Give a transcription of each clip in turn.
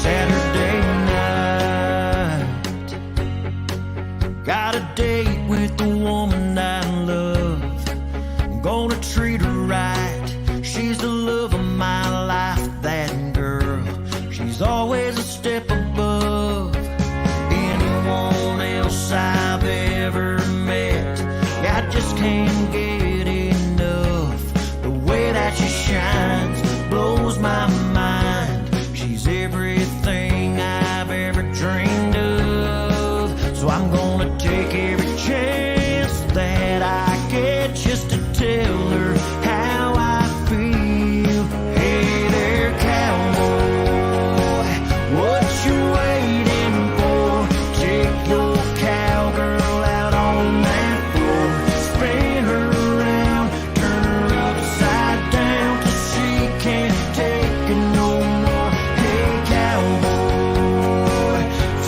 Saturday night. Got a date with the woman I love. I'm gonna treat her right. She's the love of my life, that girl. She's always a step above anyone else I've ever met. Yeah, I just can't get enough. The way that she shines blows my mind. She's everything I've ever dreamed of. So I'm gonna take every chance that I get just to tell her how I feel. Hey there, cowboy, what you waiting for? Take your cowgirl out on that floor. Spin her around, turn her upside down till she can't take it no more. Hey cowboy,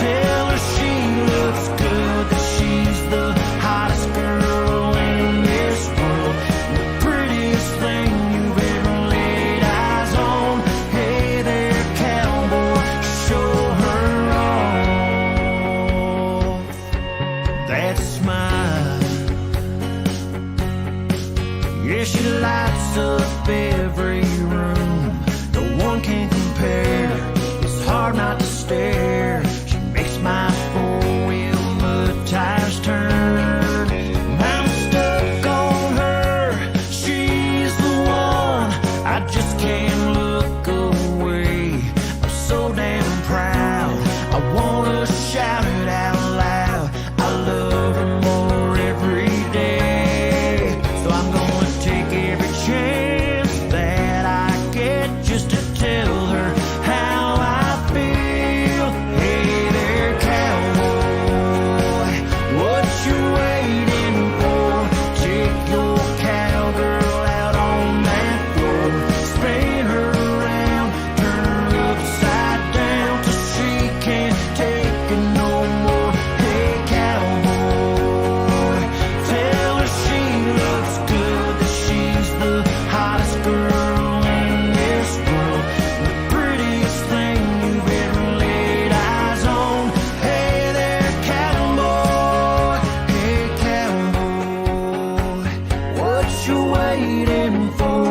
tell her she looks good, that she's the hottest girl in this world, the prettiest thing you've ever laid eyes on. Hey there, cowboy, show her off. That smile, yeah, she lights up every room. No one can compare. It's hard not to stare. She makes my four-wheel mud tires turn. I'm stuck on her. She's the one. I just can't look away. I'm so damn proud. I wanna shout it out loud. I love her more every day. So I'm gonna take every chance that I get just to tell her how I feel. Hey there, cowboy, what you waiting for? Take your cowgirl out on that floor. Spin her around, turn her upside down till she can't take it no more. Hey cowboy, tell her she looks good, that she's the hottest girl in this world, the prettiest thing you've ever laid eyes on. Hey there, cowboy. Hey, cowboy. What you waiting for?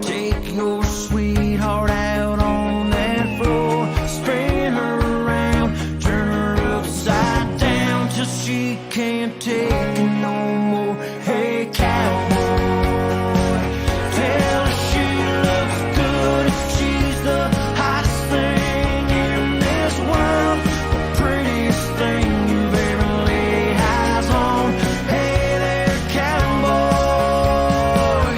Take your sweetheart out on that floor. Spin her around, turn her upside down till she can't take it no more. Hey, cowboy. Tell her she looks good, she's the hottest thing in this world, the prettiest thing you've ever laid eyes on. Hey there, cowboy,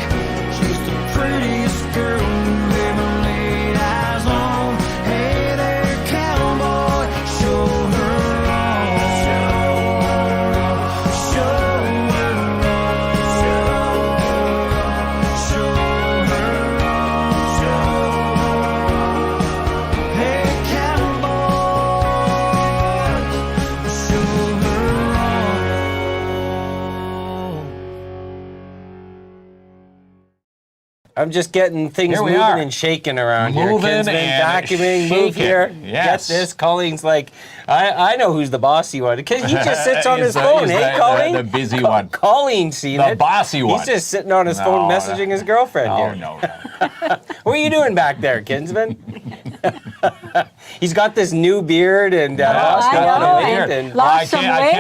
she's the prettiest girl you've ever laid eyes on. Hey there, cowboy, show her off. Show her off. Show her off. Hey cowboy, show her off. I'm just getting things Here we moving are. and shaking around Moving here. Kinsman, and vacuuming, move shaking. here. Yes. Get this. Colleen's like, I know who's the bossy one. Because he just sits on his phone. He's Hey, the- Colleen? the busy one. Colleen's seen The it. bossy one. He's just sitting on his phone No, messaging his girlfriend Oh, here. no. What are you doing back there, Kinsman? He's got this new beard and lost a lot of weight. And Lost some weight.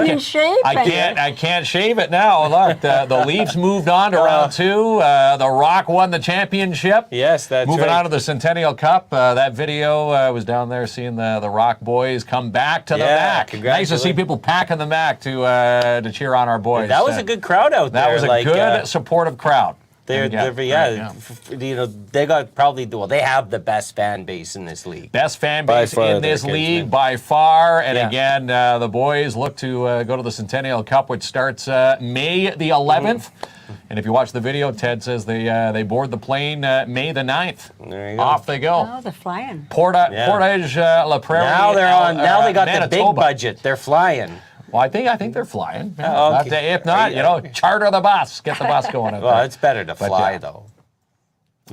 He's in shape. I can't shave it now. Look, the Leafs moved on to round two. The Rock won the championship. yes, that's Moving right. on to the Centennial Cup. That video was down there seeing the Rock boys come back to the MAC. Nice to see congratulations. people packing the MAC to cheer on our boys. That was a good crowd out there. That was a like, good, supportive crowd. They're, Yeah, yeah, right, you know, they got probably, well, they have the best fan base in this league. Best fan By base far, in this they're league Kinsmen. by far. And Yeah. again, the boys look to go to the Centennial Cup, which starts May the 11th. And if you watch the video, Ted says they board the plane May the 9th. There you go. Off they go. Oh, they're flying. Portage La Prairie. Now they're on. Now they got the big Manitoba. budget. They're flying. Well, I think they're flying. Yeah. Oh, But, okay. if not, charter the bus. Get the bus going. out Well, there. it's better to But, fly yeah. though.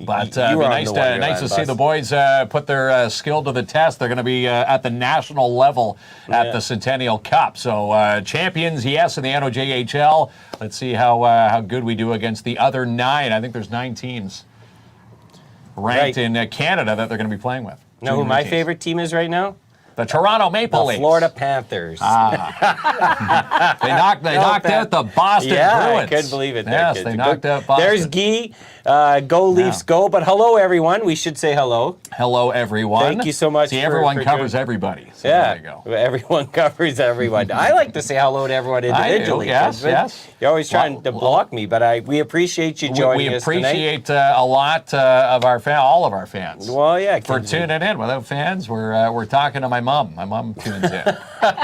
But You it'd be were on nice the to, Wonderland see bus. the boys put their skill to the test. They're going to be at the national level at the Centennial Cup. So champions, yes, in the NOJHL. Let's see how good we do against the other 9. I think there's 9 teams ranked in Canada that they're going to be playing with. Know who my favorite team is right now? The Toronto Maple Leafs. Florida Panthers. They knocked out the Boston Bruins. I couldn't believe it. Yes, they knocked out Boston. There's Guy. Go Leafs, go. But hello, everyone. We should say hello. Hello, everyone. Thank you so much. See, everyone covers everybody. So Yeah, there you go. everyone covers everyone. I like to say hello to everyone individually. Yes. You're always trying to block me, but we appreciate you joining us tonight. We appreciate a lot of all of our fans. Well, yeah, for tuning in. Without fans, we're talking to my mom. My mom tunes in.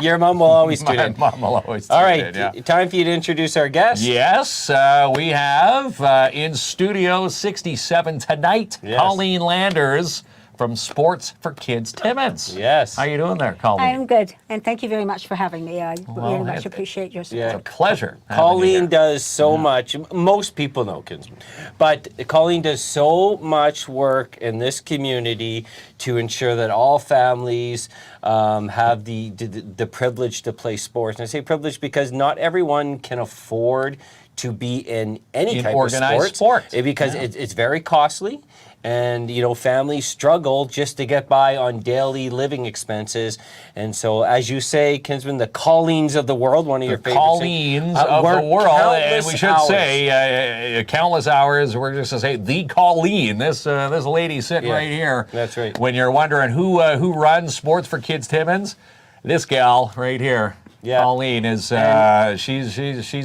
Your mom will always tune in. My mom will always tune All right, in. Yeah. time for you to introduce our guest. Yes, we have in Studio 67 tonight, Colleen Landers from Sports for Kids Timmins. Yes. How you doing there, Colleen? I'm good, and thank you very much for having me. I very much appreciate your support. It's a pleasure. Colleen does so much. Most people know Kinsman, but Colleen does so much work in this community to ensure that all families have the privilege to play sports. And I say privilege because not everyone can afford to be in any type organized of sports. sport. Because it's very costly. And, families struggle just to get by on daily living expenses. And so, as you say, Kinsman, the Colleens of the world, one of your favorite Colleens of the world. And we should say, countless hours, we're just going to say the Colleen, this lady sitting right here. That's right. When you're wondering who runs Sports for Kids Timmins, this gal right here. Yeah. Colleen is she's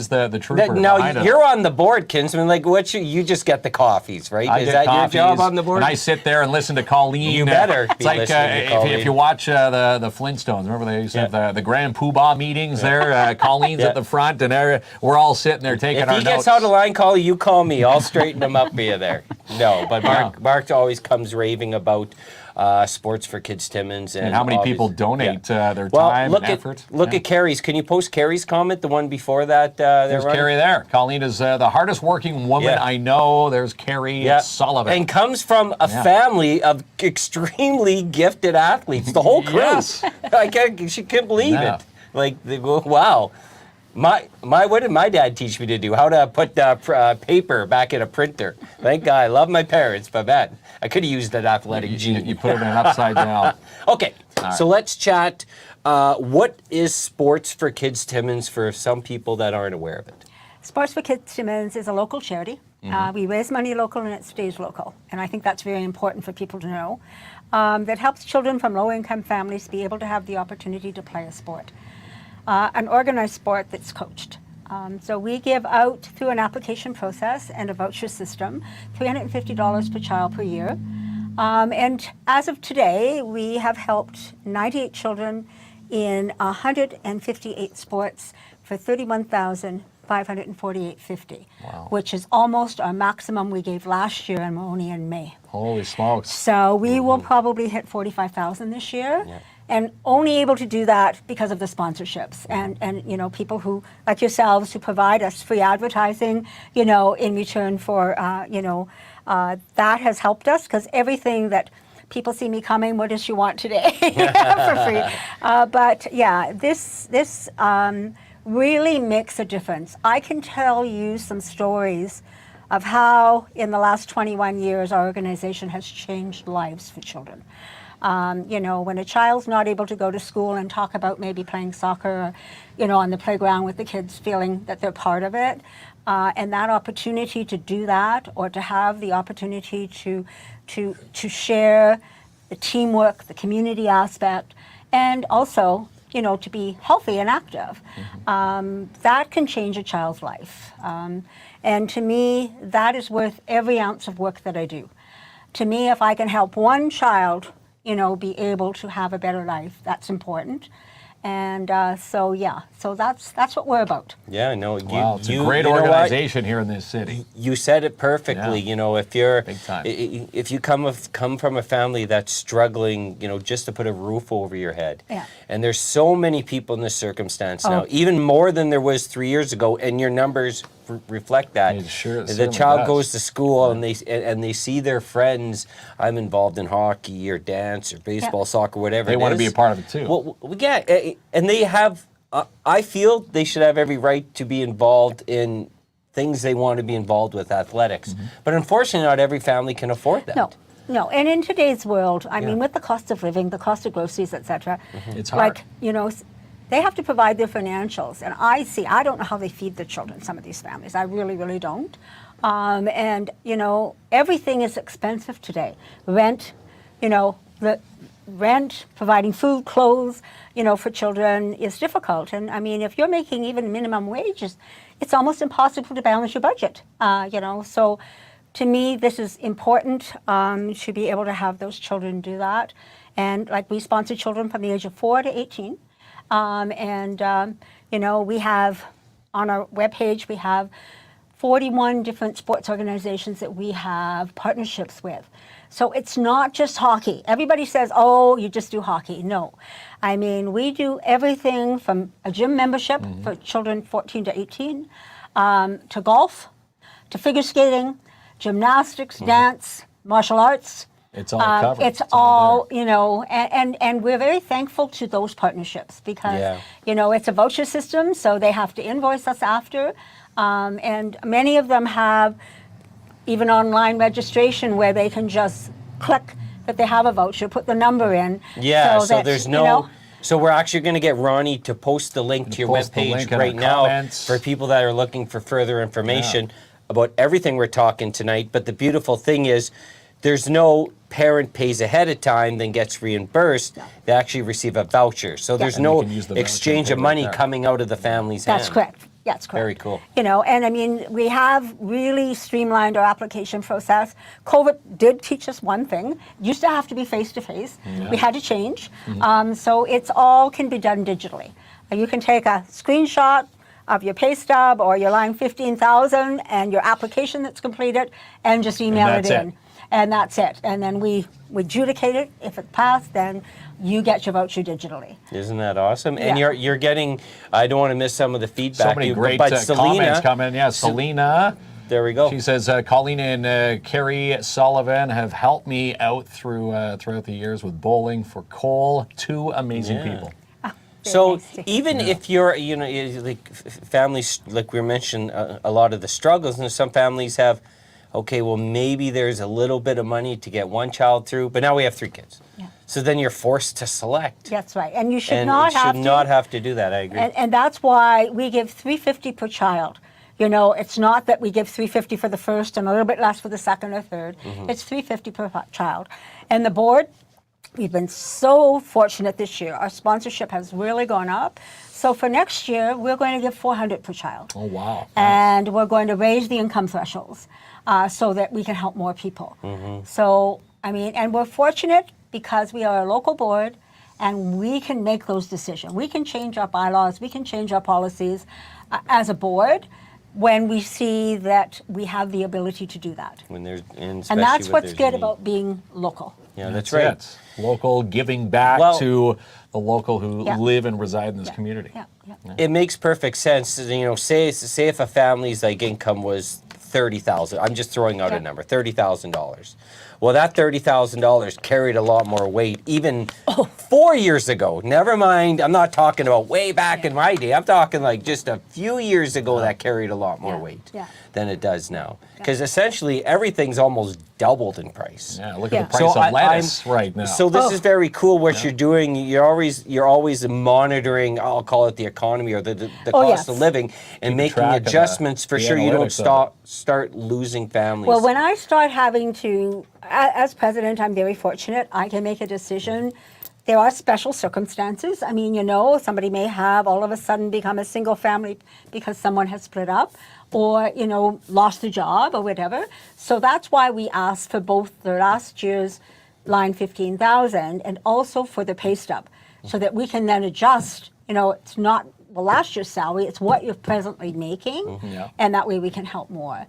the trooper. Now you're on the board, Kinsman. Like you just get the coffees, right? Is that your job on the board? And I sit there and listen to Colleen. You better. It's like if you watch the Flintstones. Remember they used to have the Grand Poobah meetings there. Colleen's at the front, and we're all sitting there taking our notes. If he gets out of line, Colleen, you call me. I'll straighten him up for you there. No, but Mark always comes raving about Sports for Kids Timmins. And how many people donate their time and effort. Look at Carrie's. Can you post Carrie's comment, the one before that? There's Carrie there. Colleen is the hardest working woman I know. There's Carrie Sullivan. And comes from a family of extremely gifted athletes. The whole crew. Yes. She couldn't believe it. Like, they go, wow. What did my dad teach me to do? How to put paper back in a printer. Thank God. I love my parents, but man, I could have used that athletic gene. You put it in upside down. Okay, so let's chat. What is Sports for Kids Timmins for some people that aren't aware of it? Sports for Kids Timmins is a local charity. We raise money local and it stays local. And I think that's very important for people to know. That helps children from low-income families be able to have the opportunity to play a sport. An organized sport that's coached. So we give out, through an application process and a voucher system, $350 per child per year. And as of today, we have helped 98 children in 158 sports for $31,548.50, which is almost our maximum we gave last year, and we're only in May. Holy smokes. So we will probably hit 45,000 this year. Yeah. And only able to do that because of the sponsorships and people who, like yourselves, who provide us free advertising, in return for, that has helped us, because everything that people see me coming, what does she want today for free? But yeah, this really makes a difference. I can tell you some stories of how in the last 21 years our organization has changed lives for children. When a child's not able to go to school and talk about maybe playing soccer, or, on the playground with the kids, feeling that they're part of it, and that opportunity to do that, or to have the opportunity to share the teamwork, the community aspect, and also, to be healthy and active, that can change a child's life. And to me, that is worth every ounce of work that I do. To me, if I can help one child be able to have a better life, that's important. And so that's what we're about. Yeah, no. It's a great organization here in this city. You said it perfectly. Yeah. If you come from a family that's struggling, just to put a roof over your head. Yeah. And there's so many people in this circumstance now, even more than there was 3 years ago, and your numbers reflect that. It sure- the certainly child does. goes to school and they see their friends. I'm involved in hockey or dance or baseball, soccer, whatever. They want to be a part of it too. Well, yeah, and they have. I feel they should have every right to be involved in things they want to be involved with, athletics. But unfortunately, not every family can afford that. No, and in today's world, I mean, with the cost of living, the cost of groceries, etc., It's hard. like, they have to provide their financials. And I don't know how they feed their children, some of these families. I really, really don't. And, everything is expensive today. Rent, the rent, providing food, clothes, for children is difficult. And I mean, if you're making even minimum wages, it's almost impossible to balance your budget, So to me, this is important to be able to have those children do that. And like we sponsor children from the age of 4 to 18. We have on our webpage, we have 41 different sports organizations that we have partnerships with. So it's not just hockey. Everybody says, oh, you just do hockey. No. I mean, we do everything from a gym membership for children 14 to 18, to golf, to figure skating, gymnastics, dance, martial arts. It's all covered. It's all, and we're very thankful to those partnerships because, it's a voucher system, so they have to invoice us after. And many of them have even online registration where they can just click that they have a voucher, put the number in. Yeah, so that, there's no... So we're actually going to get Ronnie to post the link to your post the webpage link in right the now comments. for people that are looking for further information about everything we're talking tonight. But the beautiful thing is there's no parent pays ahead of time then gets reimbursed. They actually receive a voucher. So there's And no they can use the voucher exchange and of pay right money there. coming out of the family's That's hand. correct. That's correct. Very cool. And I mean, we have really streamlined our application process. COVID did teach us one thing. It used to have to be face-to-face. We had to change. So it's all can be done digitally. You can take a screenshot of your pay stub or your line 15,000 and your application that's completed and just email it in. And that's it. And then we adjudicate it. If it passed, then you get your voucher digitally. Isn't that awesome? And you're getting, I don't want to miss some of the feedback. So many great but comments coming. Yeah, Selena. There we go. She says, Colleen and Carrie Sullivan have helped me out throughout the years with bowling for Cole. Two amazing people. So even if you're, like families, like we mentioned, a lot of the struggles, and some families have, okay, well, maybe there's a little bit of money to get one child through, but now we have 3 kids. Yeah. So then you're forced to select. That's right. And you should And not you have should to. not have to do that, I agree. And that's why we give $350 per child. It's not that we give $350 for the first and a little bit less for the second or third. It's $350 per child. And the board, we've been so fortunate this year. Our sponsorship has really gone up. So for next year, we're going to give $400 per child. Oh, wow. And we're going to raise the income thresholds so that we can help more people. So, I mean, and we're fortunate because we are a local board and we can make those decisions. We can change our bylaws, we can change our policies as a board when we see that we have the ability to do that. When there's, and And that's especially when what's there's good need. about being local. Yeah, that's right. It. Local, giving back to the local who live and reside in this community. Yeah. It makes perfect sense. Say if a family's like income was $30,000. I'm just throwing out a number, $30,000. Well, that $30,000 carried a lot more weight even 4 years ago. Never mind, I'm not talking about way back in my day. I'm talking like just a few years ago that carried a lot more weight than it does now. Because essentially everything's almost doubled in price. Yeah, look at the price of lettuce right now. So this is very cool what you're doing. You're always monitoring, I'll call it the economy or the cost of living and making track of adjustments for the sure you don't analytics of start losing families. Well, when I start having to, as president, I'm very fortunate. I can make a decision. There are special circumstances. I mean, somebody may have all of a sudden become a single family because someone has split up or, lost their job or whatever. So that's why we asked for both the last year's line 15,000 and also for the pay stub so that we can then adjust. It's not last year's salary, it's what you're presently making. And that way we can help more.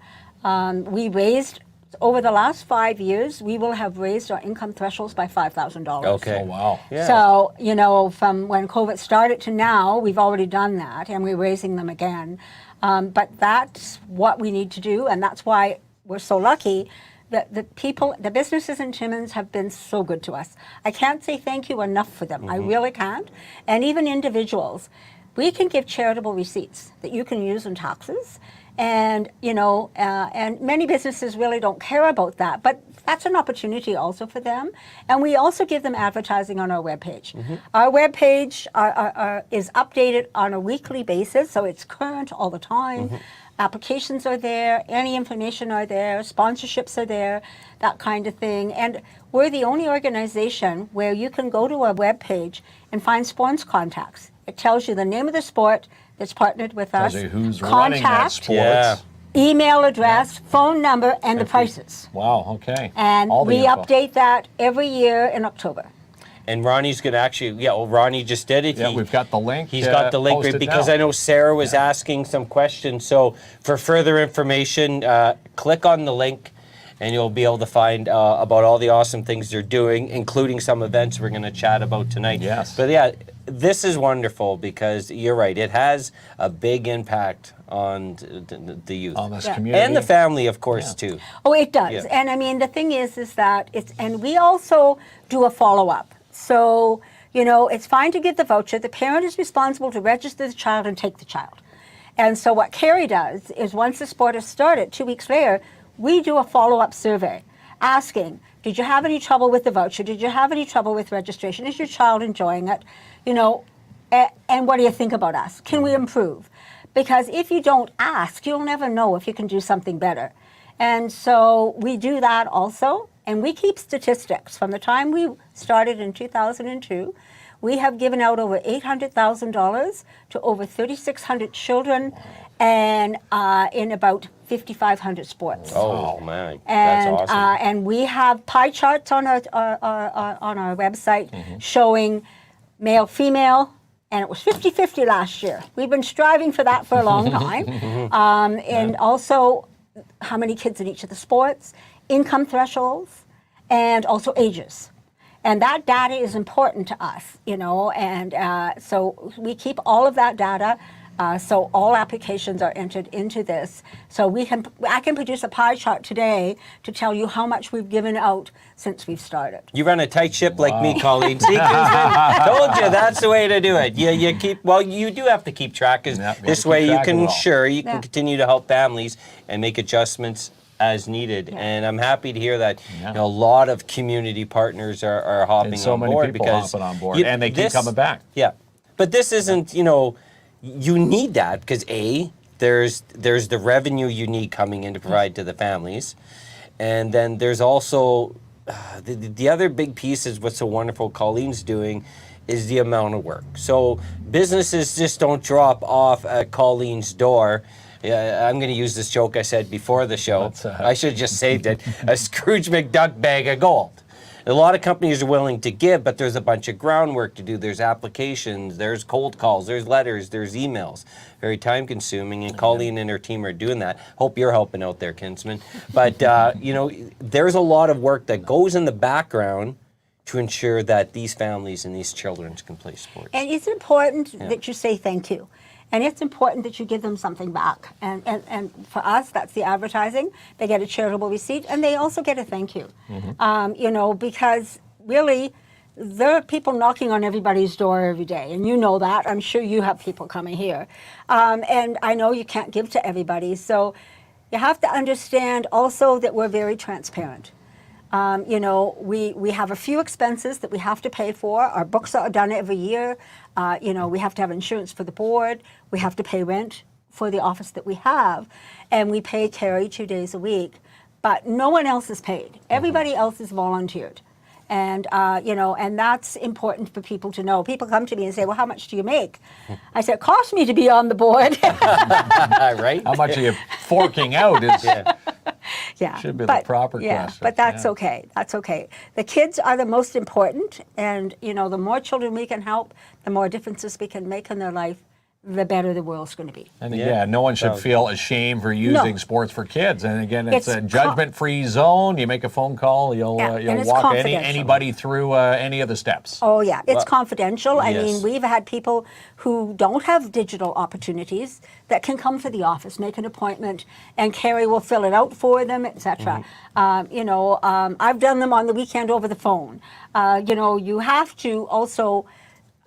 We raised over the last 5 years, we will have raised our income thresholds by $5,000. Okay. Oh, wow. Yeah. So, you know, from when COVID started to now, we've already done that, and we're raising them again. But that's what we need to do, and that's why we're so lucky that the businesses in Timmins have been so good to us. I can't say thank you enough for them. I really can't. And even individuals, we can give charitable receipts that you can use in taxes. And, you know, and many businesses really don't care about that, but that's an opportunity also for them. And we also give them advertising on our webpage. Our webpage is updated on a weekly basis, so it's current all the time. Applications are there, any information are there, sponsorships are there, that kind of thing. And we're the only organization where you can go to our webpage and find sports contacts. It tells you the name of the sport that's partnered with us, Tells you who's running that contact, sport. Yeah. email address, phone number, and the prices. Wow, okay. And All the we info. update that every year in October. And Ronnie's going to actually, Ronnie just did it. Yeah, we've got the link. He's got the link posted because now. I know Sarah was asking some questions. So for further information, click on the link and you'll be able to find about all the awesome things they're doing, including some events we're going to chat about tonight. Yes. But yeah, this is wonderful because you're right. It has a big impact on the youth. On this Yeah. community. And the family, of course, too. Oh, it does. Yeah. And I mean, the thing is that and we also do a follow-up. So, you know, it's fine to give the voucher. The parent is responsible to register the child and take the child. And so what Carrie does is once the sport is started, 2 weeks later, we do a follow-up survey asking, did you have any trouble with the voucher? Did you have any trouble with registration? Is your child enjoying it? You know, and what do you think about us? Can we improve? Because if you don't ask, you'll never know if you can do something better. And so we do that also. And we keep statistics. From the time we started in 2002, we have given out over $800,000 to over 3,600 children and in about 5,500 sports. Oh, man. And, That's awesome. and we have pie charts on our website showing male, female, and it was 50-50 last year. We've been striving for that for a long time. And also how many kids in each of the sports, income thresholds, and also ages. And that data is important to us, you know, and so we keep all of that data. So all applications are entered into this. So I can produce a pie chart today to tell you how much we've given out since we've started. You run a tight ship like me, Colleen. See, told you that's the way to do it. You do have to keep track, because Yeah, we this have to way keep you track of can it all. you can continue to help families and make adjustments as needed. And I'm happy to hear that Yeah. you know, a lot of community partners are hopping And so on many board people because hopping on board, and they keep coming back. Yeah, but this isn't, you know, you need that because there's the revenue you need coming in to provide to the families, and then there's also the other big piece is what's so wonderful Colleen's doing is the amount of work. So businesses just don't drop off at Colleen's door. Yeah, I'm going to use this joke I said before the show. I should have just saved it. A Scrooge McDuck bag of gold. A lot of companies are willing to give, but there's a bunch of groundwork to do. There's applications, there's cold calls, there's letters, there's emails. Very time consuming, and Colleen and her team are doing that. Hope you're helping out there, Kinsman. But, you know, there's a lot of work that goes in the background to ensure that these families and these children can play sports. And it's important that you say thank you. And it's important that you give them something back. And for us, that's the advertising. They get a charitable receipt, and they also get a thank you. You know, because really, there are people knocking on everybody's door every day, and you know that. I'm sure you have people coming here. And I know you can't give to everybody. So you have to understand also that we're very transparent. You know, we have a few expenses that we have to pay for. Our books are done every year. You know, we have to have insurance for the board. We have to pay rent for the office that we have. And we pay Carrie 2 days a week. But no one else is paid. Everybody else is volunteered. And, you know, and that's important for people to know. People come to me and say, well, how much do you make? I said, it costs me to be on the board. Right? How much are you forking out is Yeah, should be the proper question. But that's okay. That's okay. The kids are the most important, and you know, the more children we can help, the more differences we can make in their life. the better the world's going to be. And again, no one should feel ashamed for using sports for kids. And again, it's a judgment-free zone. You make a phone call, you'll walk anybody through any of the steps. Oh yeah, it's confidential. I mean, we've had people who don't have digital opportunities that can come to the office, make an appointment, and Carrie will fill it out for them, etc. I've done them on the weekend over the phone. You have to also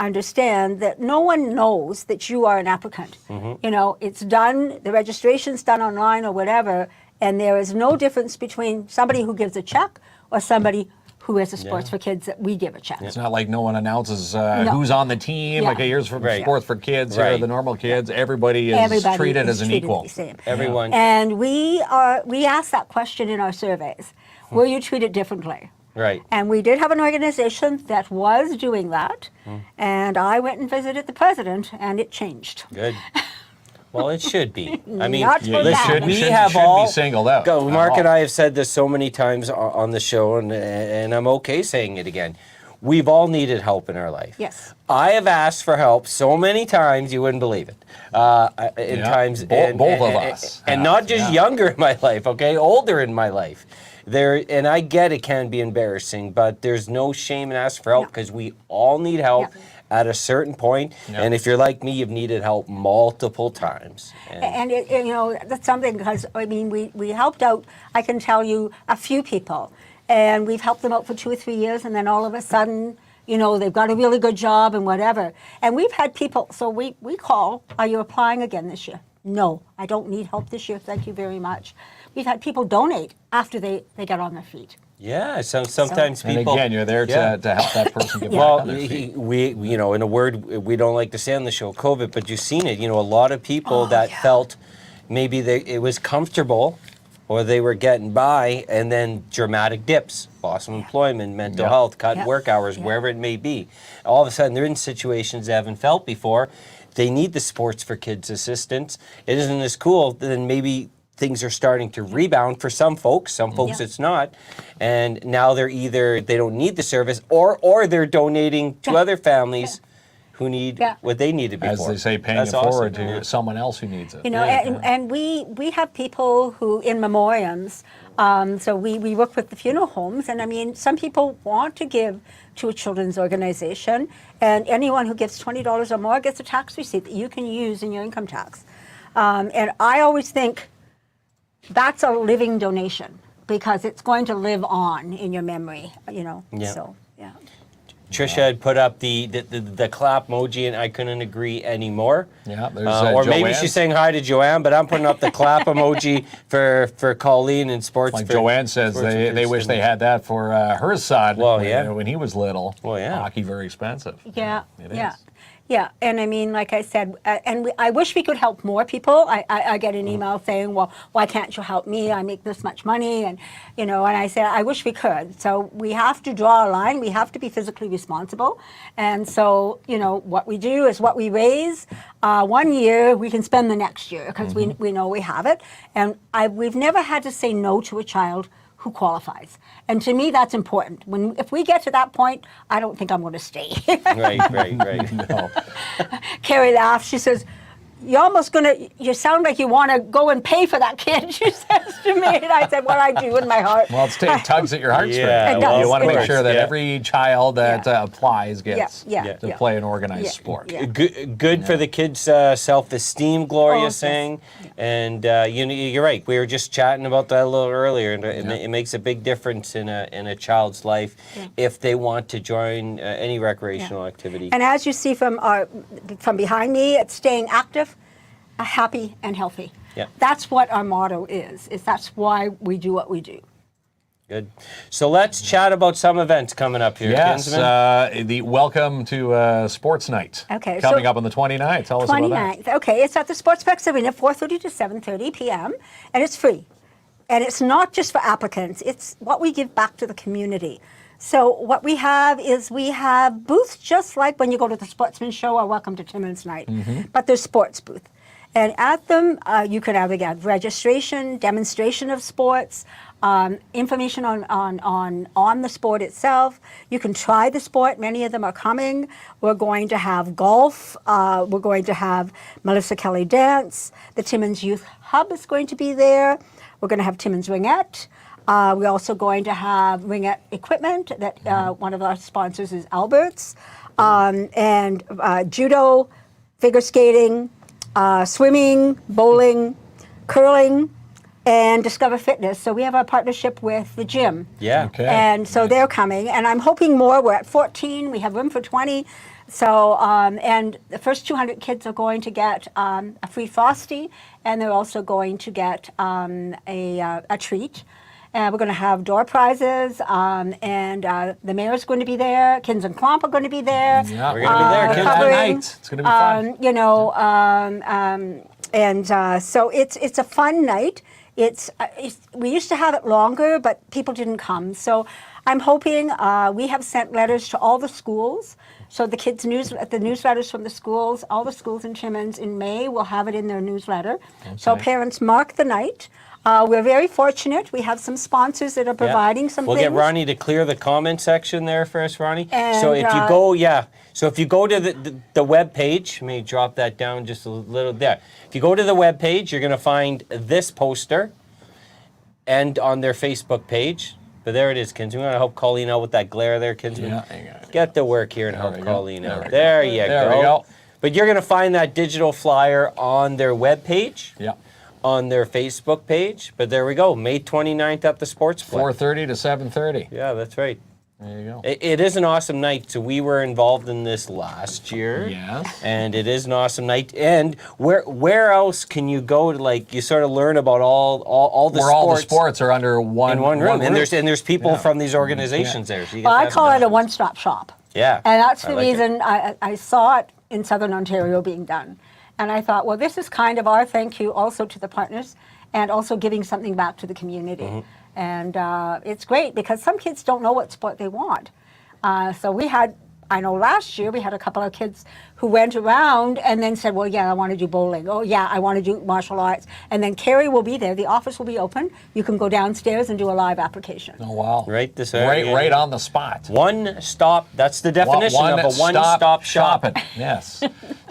understand that no one knows that you are an applicant. It's done, the registration's done online or whatever, and there is no difference between somebody who gives a check or somebody who is a Sports for Kids that we give a check. It's not like no one announces who's on the team, like here's for Sports for Kids, here are the normal kids. Everybody is treated as an equal. The same. Everyone. And we ask that question in our surveys. Were you treated differently? Right. And we did have an organization that was doing that, and I went and visited the president, and it changed. Good. Well, it should be. I mean, listen, we have all be singled out. Mark and I have said this so many times on the show, and I'm okay saying it again. We've all needed help in our life. Yes. I have asked for help so many times you wouldn't believe it. Times, both of us, and not just younger in my life. Okay, older in my life. And I get it can be embarrassing, but there's no shame in asking for help because we all need help at a certain point. And if you're like me, you've needed help multiple times. And that's something, because I mean, we helped out, I can tell you, a few people, and we've helped them out for 2 or 3 years, and then all of a sudden, they've got a really good job and whatever. And we've had people, so we call, are you applying again this year? No, I don't need help this year, thank you very much. We've had people donate after they get on their feet. Yeah, sometimes people. And again, you're there to help that person get back on their feet. We in a word we don't like to say on the show, COVID, but you've seen it. A lot of people that felt maybe it was comfortable, or they were getting by, and then dramatic dips, loss of employment, mental health, cut work hours, wherever it may be. All of a sudden, they're in situations they haven't felt before. They need the Sports for Kids assistance. It isn't as cool. Then maybe things are starting to rebound for some folks. Some folks it's not. And now they don't need the service, or they're donating to other families who need what they needed before. As they say, paying it forward to someone else who needs it. And we have people who, in memoriams, so we work with the funeral homes, and I mean, some people want to give to a children's organization, and anyone who gives $20 or more gets a tax receipt that you can use in your income tax. And I always think that's a living donation, because it's going to live on in your memory, so, yeah. Trisha had put up the clap emoji, and I couldn't agree anymore. Yeah, there's or maybe she's saying hi to Joanne, but I'm putting up the clap emoji for Colleen and Sports. Like Joanne says, they wish they had that for her son when he was little. Well, yeah. Hockey, very expensive. Yeah, It is. Yeah, and I mean, like I said, I wish we could help more people. I get an email saying, well, why can't you help me? I make this much money, and and I said, I wish we could. So we have to draw a line. We have to be physically responsible. And so, what we do is what we raise 1 year, we can spend the next year, because we know we have it. And we've never had to say no to a child who qualifies. And to me, that's important. If we get to that point, I don't think I'm going to stay. Right. No. Carrie laughed. She says, you sound like you want to go and pay for that kid, she says to me. And I said, well, I do in my heart. Well, it tugs at your heartstrings. You want to make sure that every child that applies gets to play an organized sport. Good for the kids' self-esteem, Gloria saying. And you're right. We were just chatting about that a little earlier, and it makes a big difference in a child's life if they want to join any recreational activity. And as you see from behind me, it's staying active, happy, and healthy. Yeah. That's what our motto is that's why we do what we do. Good. So let's chat about some events coming up here. Yes, Kinsman. the Welcome to Sports Night. Okay, coming up on the 29th. Tell us about that. 29th. Okay, it's at the Sportsplex Arena, 4:30 to 7:30 p.m., and it's free. And it's not just for applicants. It's what we give back to the community. So what we have is booths just like when you go to the Sportsman Show or Welcome to Timmins Night, but there's sports booth. And at them, you could have registration, demonstration of sports. information on the sport itself. You can try the sport. Many of them are coming. We're going to have golf. We're going to have Melissa Kelly dance. The Timmins Youth Hub is going to be there. We're going to have Timmins Ringette. We're also going to have ringette equipment that one of our sponsors is Albert's. And judo, figure skating, swimming, bowling, curling, and Discover Fitness. So we have a partnership with the gym. Yeah. Okay. And so they're coming. And I'm hoping more. We're at 14. We have room for 20. So, and the first 200 kids are going to get a free Frosty, and they're also going to get a treat. And we're going to have door prizes, and the mayor's going to be there. KINZ and KLOMP are going to be there. Yeah, We're gonna be there, kids. That Covering, night. It's going to be fun. you know, so it's a fun night. We used to have it longer, but people didn't come. So I'm hoping we have sent letters to all the schools. So the kids' the newsletters from the schools, all the schools in Timmins in May will have it in their newsletter. So parents mark the night. We're very fortunate. We have some sponsors that are providing some We'll things. get Ronnie to clear the comment section there for us, Ronnie. And, so if you go, so if you go to the web page, let me drop that down just a little there. If you go to the web page, you're going to find this poster and on their Facebook page. But there it is, Kins. We want to help Colleen out with that glare there, Kinsman. Yeah. Get to work here and There help we go. Colleen There out. we There go. you There we go. But you're going to find that digital flyer on their web page. Yeah. On their Facebook page. But there we go, May 29th at the Sportsplex. 4:30 to 7:30. Yeah, that's right. There you go. It is an awesome night. So we were involved in this last year. Yes. And it is an awesome night. And where else can you go to, like, you sort of learn about all the Where sports all the sports are under one in one room. And there's people Yeah. from these organizations there. So you get Well, I that call it a benefit. one-stop shop. Yeah. And that's the I like it. reason I saw it in Southern Ontario being done. And I thought, well, this is kind of our thank you also to the partners and also giving something back to the community. Mm-hmm. And it's great because some kids don't know what sport they want. So we had, I know last year we had a couple of kids who went around and then said, well, yeah, I want to do bowling. Oh, yeah, I want to do martial arts. And then Carrie will be there. The office will be open. You can go downstairs and do a live application. Oh, wow. Right this Right on the spot. One stop. That's the definition of a one-stop shop. shopping. Yes.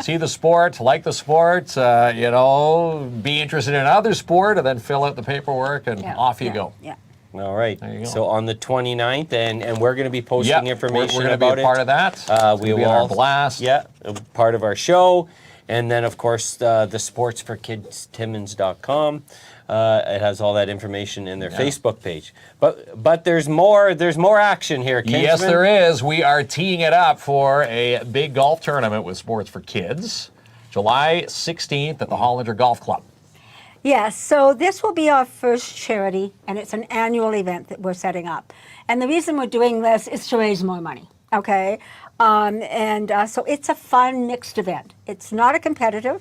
See the sport, like the sport, be interested in other sport, and then fill out the paperwork, and off you go. Yeah. All right. There you go. So on the 29th, and we're going to be posting information we're going to about be a part of that. We It's gonna be will on our blast. Yeah, a part of our show, and then of course the sports for Kids Timmins.com. It has all that information in their Facebook page. But there's more action here, Kinsman. Yes, there is. We are teeing it up for a big golf tournament with Sports for Kids, July 16th at the Hollinger Golf Club. Yes, so this will be our first charity, and it's an annual event that we're setting up. And the reason we're doing this is to raise more money, okay? So it's a fun mixed event. It's not a competitive,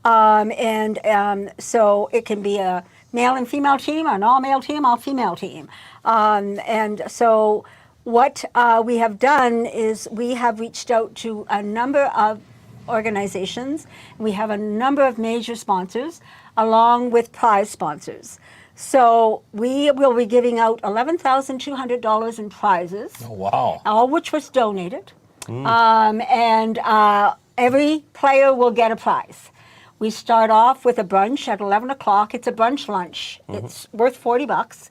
so it can be a male and female team, or an all-male team, all-female team. And so what we have done is we have reached out to a number of organizations. We have a number of major sponsors, along with prize sponsors. So we will be giving out $11,200 in prizes, Oh, wow. all which was donated. Every player will get a prize. We start off with a brunch at 11 o'clock. It's a brunch lunch. It's worth $40.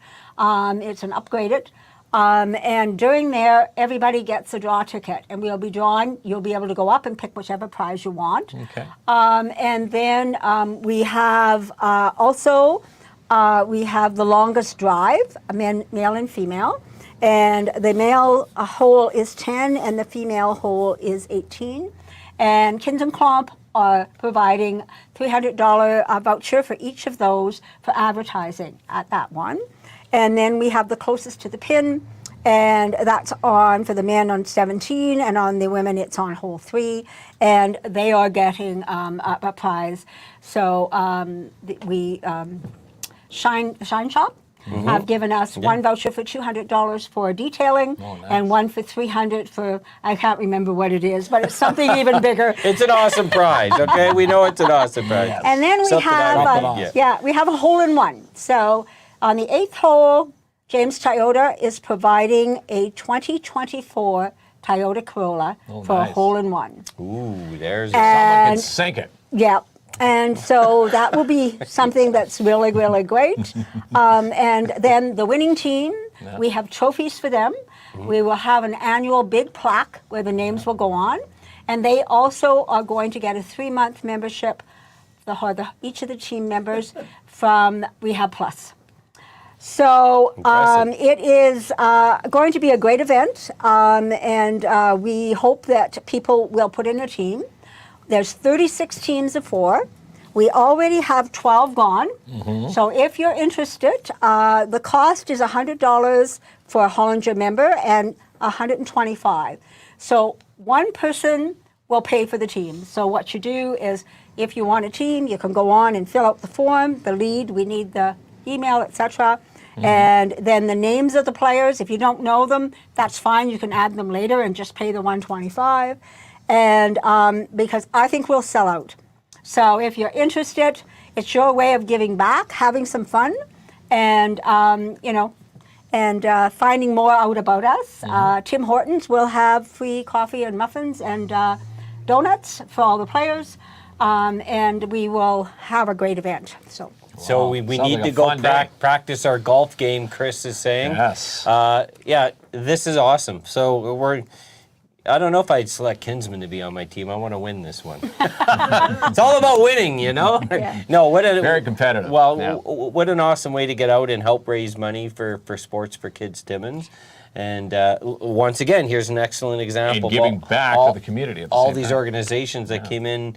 It's an upgraded. And during there, everybody gets a draw ticket, and we'll be drawing. You'll be able to go up and pick whichever prize you want. Okay. And then we have we have the longest drive, male and female, and the male hole is 10, and the female hole is 18. And KINZ and KLOMP are providing $300 voucher for each of those for advertising at that one. And then we have the closest to the pin, and that's on for the men on 17, and on the women it's on hole 3, and they are getting a prize. So Shine Shop have given us one voucher for $200 for detailing, Oh, nice. and one for $300 for, I can't remember what it is, but it's something even bigger. It's an awesome prize, okay? We know it's an awesome prize. And then we Something have, awesome. we have a hole-in-one. So On the 8th hole, James Toyota is providing a 2024 Toyota Corolla for a nice. hole-in-one. Ooh, there's Someone And can sink it. yeah, and so that will be something that's really, really great. And then the winning team, we have trophies for them. We will have an annual big plaque where the names will go on. And they also are going to get a 3-month membership, each of the team members, from Rehab Plus. So it is going to be a great event, and we hope that people will put in a team. There's 36 teams of 4. We already have 12 gone. So if you're interested, the cost is $100 for a Hollinger member and $125. So one person will pay for the team. So what you do is, if you want a team, you can go on and fill out the form, the lead, we need the email, etc. And then the names of the players, if you don't know them, that's fine. You can add them later and just pay the $125. And because I think we'll sell out. So if you're interested, it's your way of giving back, having some fun, and finding more out about us. Tim Hortons will have free coffee and muffins and donuts for all the players, and we will have a great event. So we Sounds need like to a go fun day. practice our golf game, Chris is saying. Yes. Yeah, this is awesome. So I don't know if I'd select Kinsman to be on my team. I want to win this one. It's all about winning, you know? Yeah. No, Very competitive. Well, Yeah. what an awesome way to get out and help raise money for Sports for Kids Timmins. And once again, here's an excellent example And giving of back to the community at the all same these time. organizations that came in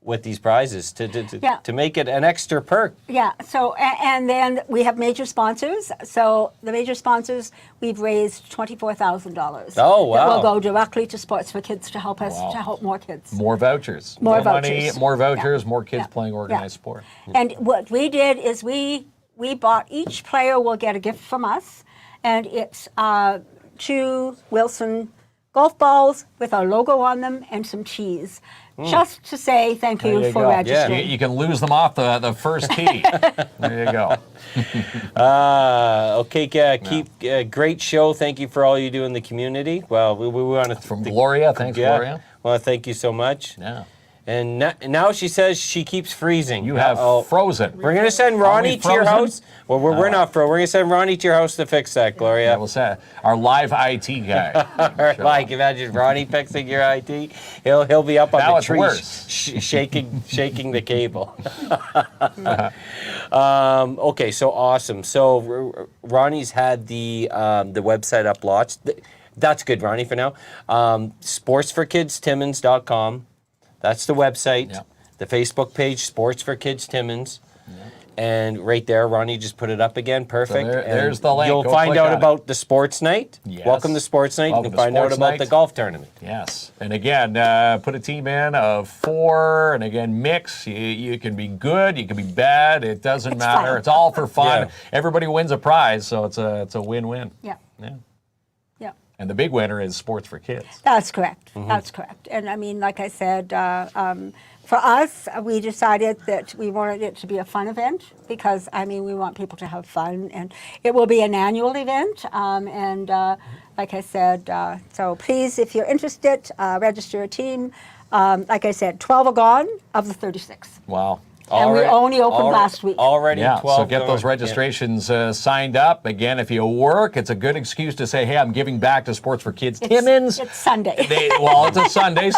with these prizes Yeah. to make it an extra perk. Yeah, so, and then we have major sponsors. So the major sponsors, we've raised $24,000. Oh, wow. That will go directly to Sports for Kids to help us, Wow. to help more kids. More vouchers. More money, vouchers. more vouchers, Yeah. more kids Yeah. playing organized Yeah. sport. And what we did is we bought, each player will get a gift from us, and it's 2 Wilson golf balls with our logo on them and some teas. Just to say thank you, There you for go. registering. You can lose them off the first tee. There you go. Okay, great show. Thank you for all you do in the community. Well, we want to From Gloria. Thanks, Gloria. Well, thank you so much. Yeah. And now she says she keeps freezing. You have frozen. We're gonna send Ronnie to your frozen? house. Well, we're not frozen. We're gonna send Ronnie to your house to fix that, Gloria. Yeah, we'll say our live IT guy. Like, imagine Ronnie fixing your IT. He'll be up on Now the it's tree, worse. shaking the cable. Okay, so awesome. So Ronnie's had the website up lots. That's good, Ronnie. For now, sportsforkidstimmins.com. That's the website. Yeah. The Facebook page, Sports for Kids Timmins. And right there, Ronnie just put it up again. Perfect. there- And there's the link. You'll Go find click out on it. about the sports night. Yes. Welcome to sports night. Welcome You to can find out sports about night. the golf tournament. Yes. And again, put a team in of 4, and again, mix. You can be good, you can be bad. It doesn't It's matter. fun. It's all for fun. Yeah. Everybody wins a prize, so it's a win-win. Yeah, Yeah. yeah. And the big winner is Sports for Kids. That's correct. Mm-hmm. That's correct. And I mean, like I said, for us, we decided that we wanted it to be a fun event because, I mean, we want people to have fun. And it will be an annual event. Like I said, so please, if you're interested, register a team. Like I said, 12 are gone of the 36. Wow. And we only opened last week. Already Yeah, 12 so get those going. registrations signed up. Again, if you work, it's a good excuse to say, hey, I'm giving back to Sports for Kids Timmins. It's Sunday. It's a Sunday.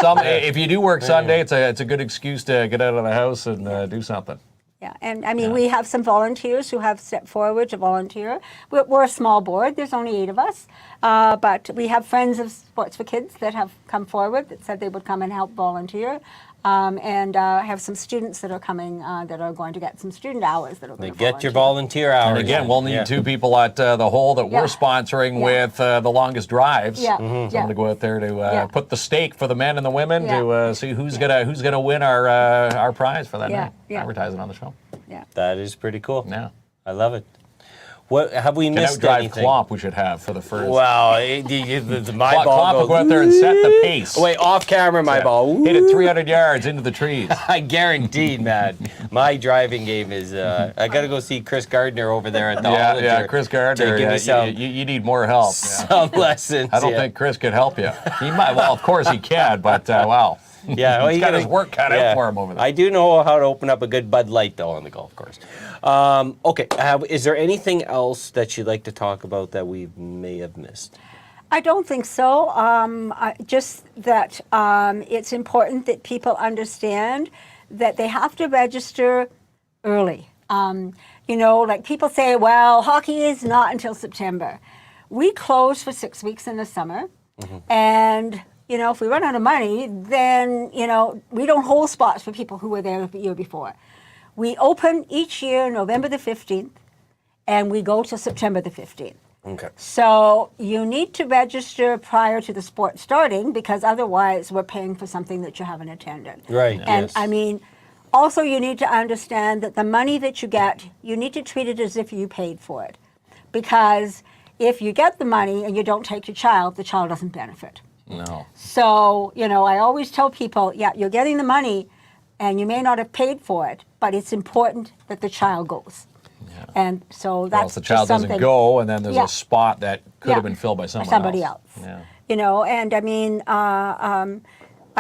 If you do work Sunday, it's a good excuse to get out of the house and do something. Yeah, and I mean, we have some volunteers who have stepped forward to volunteer. We're a small board. There's only 8 of us. But we have friends of Sports for Kids that have come forward that said they would come and help volunteer. And have some students that are coming that are going to get some student hours that are going to Get your volunteer hours. And again, we'll need Yeah. 2 people at the hole that Yeah. we're sponsoring Yeah. with the longest drives. Yeah. Someone Yeah. to go out there to Yeah. put the stake for the men and the women Yeah. to see who's gonna win our prize for that Yeah. night. Yeah. Advertising on the show. Yeah. That is pretty cool. Yeah. I love it. What have we Can missed outdrive anything? KLOMP we should have for the first. Well, my KLOMP ball will goes. go out there and set the pace. Wait, off camera, my ball. Hit it 300 yards into the trees. I guaranteed, man. My driving game is. I got to go see Chris Gardner over there at the Yeah, Chris Gardner. to give me some, you need more help. Yeah. some lessons. I don't think Chris could help you. He might. Well, of course he can, but wow. Yeah, well, He's got his work cut out for him over there. I do know how to open up a good Bud Light, though, on the golf course. Okay, is there anything else that you'd like to talk about that we may have missed? I don't think so. Just that it's important that people understand that they have to register early. Like people say, well, hockey is not until September. We close for 6 weeks in the summer, and if we run out of money, then we don't hold spots for people who were there the year before. We open each year November the 15th, and we go to September the 15th. Okay. So you need to register prior to the sport starting, because otherwise we're paying for something that you haven't attended. Right. And yes. Also you need to understand that the money that you get, you need to treat it as if you paid for it. Because if you get the money and you don't take your child, the child doesn't benefit. No. So, I always tell people, yeah, you're getting the money and you may not have paid for it, but it's important that the child goes. Yeah. And so that's Well, if the child something, doesn't go, and then there's Yeah. a spot that could Yeah. have been filled by somebody else. Yeah.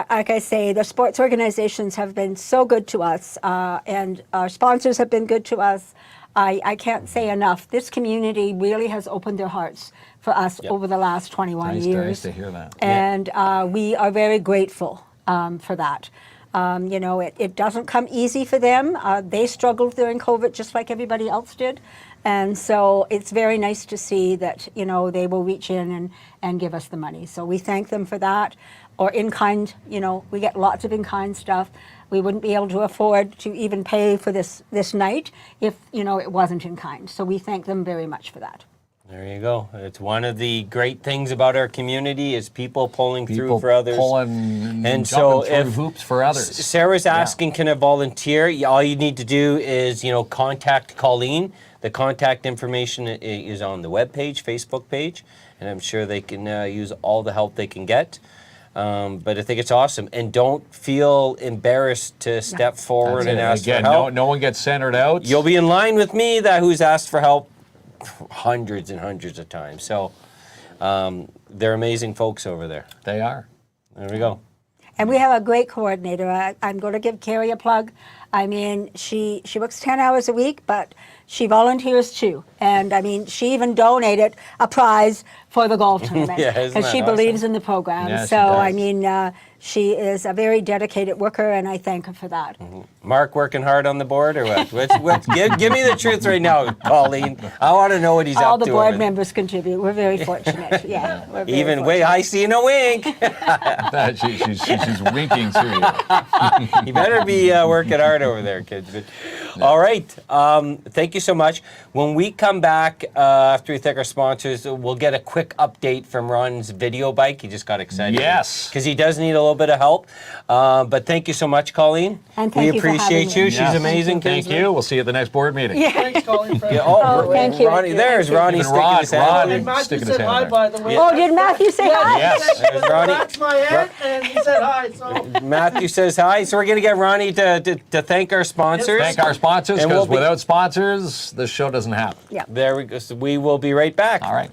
Like I say, the sports organizations have been so good to us, and our sponsors have been good to us. I can't say enough. This community really has opened their hearts for us over the last 21 years. Nice to hear that. And we are very grateful for that. It doesn't come easy for them. They struggled during COVID just like everybody else did. And so it's very nice to see that, they will reach in and give us the money. So we thank them for that. Or in-kind, we get lots of in-kind stuff. We wouldn't be able to afford to even pay for this night if, it wasn't in kind. So we thank them very much for that. There you go. It's one of the great things about our community is people pulling through for others. And so if hoops for others. Sarah's asking, can I volunteer? All you need to do is, contact Colleen. The contact information is on the webpage, Facebook page, and I'm sure they can use all the help they can get. But I think it's awesome. And don't feel embarrassed to step forward and ask for help. No one gets centered out. You'll be in line with me who's asked for help hundreds and hundreds of times. So they're amazing folks over there. They are. There we go. And we have a great coordinator. I'm going to give Carrie a plug. She works 10 hours a week, but she volunteers too. And she even donated a prize for the golf tournament because she believes in the program. Yeah, so she is a very dedicated worker, and I thank her for that. Mark working hard on the board or what? Give me the truth right now, Colleen. I want to know what he's All up the to. board members contribute. We're very fortunate. Yeah, we're very Even fortunate. wait, I see no wink. She's winking through you. You better be working hard over there, kids. But, all right. Thank you so much. When we come back after we thank our sponsors, we'll get a quick update from Ron's video bike. He just got excited. Yes. Because he does need a little bit of help. But thank you so much, Colleen. And thank we you for appreciate having you. me. She's Yes. amazing. Thank you. We'll see you at the next board meeting. Thanks, Colleen. For thank you. Ronnie, there's Ronnie Even sticking his hand Ron out. And Matthew sticking his said hand hi, there. by the way. Oh, did Matthew say hi? Yes. There's Ronnie. That's my aunt, and he said hi. So Matthew says hi. So we're going to get Ronnie to thank our sponsors. Thank our sponsors, And because we'll be- without sponsors, this show doesn't happen. Yeah. There we go. So we will be right back. All right.